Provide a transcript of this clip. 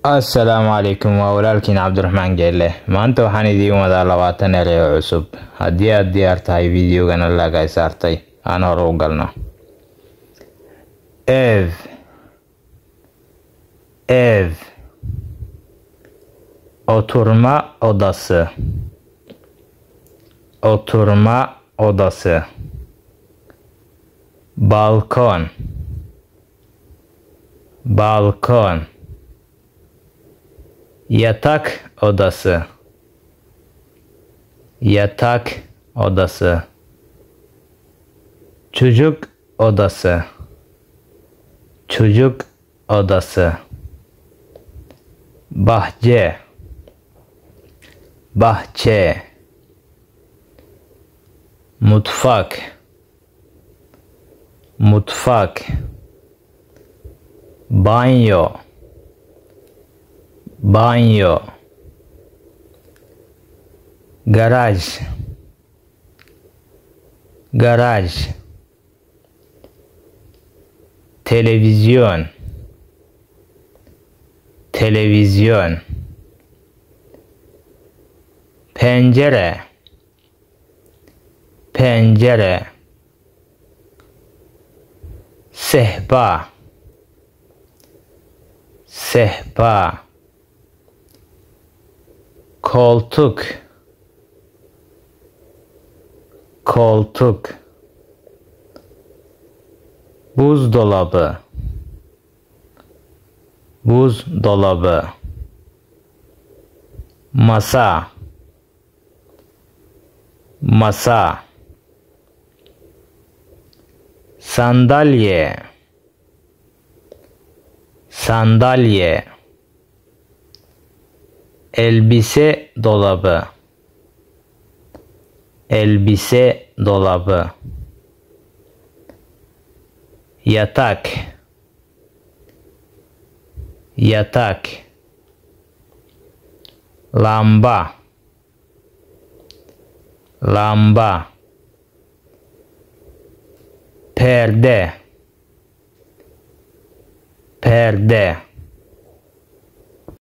Assalaamu calaykum, waa walaalkiin Cabdiraxmaan Geelle. Maanta waxaan idiin wadaa 20 eray oo cusub. Haddii aad diyaar tahay videogana laga saartay, aan hor u galno. Ev oturma odası. Oturma odası. Balkon. Balkon. Yatak odası. Yatak odası. Çocuk odası. Çocuk odası. Bahçe. Bahçe. Mutfak. Mutfak. Banyo. Banyo. Garaj. Garaj. Televizyon. Televizyon. Pencere. Pencere. Sehpa. Sehpa. Koltuk. Koltuk. Buzdolabı. Buzdolabı. Masa. Masa. Sandalye. Sandalye. Elbise dolabı. Elbise dolabı. Yatak. Yatak. Lamba. Lamba. Perde. Perde.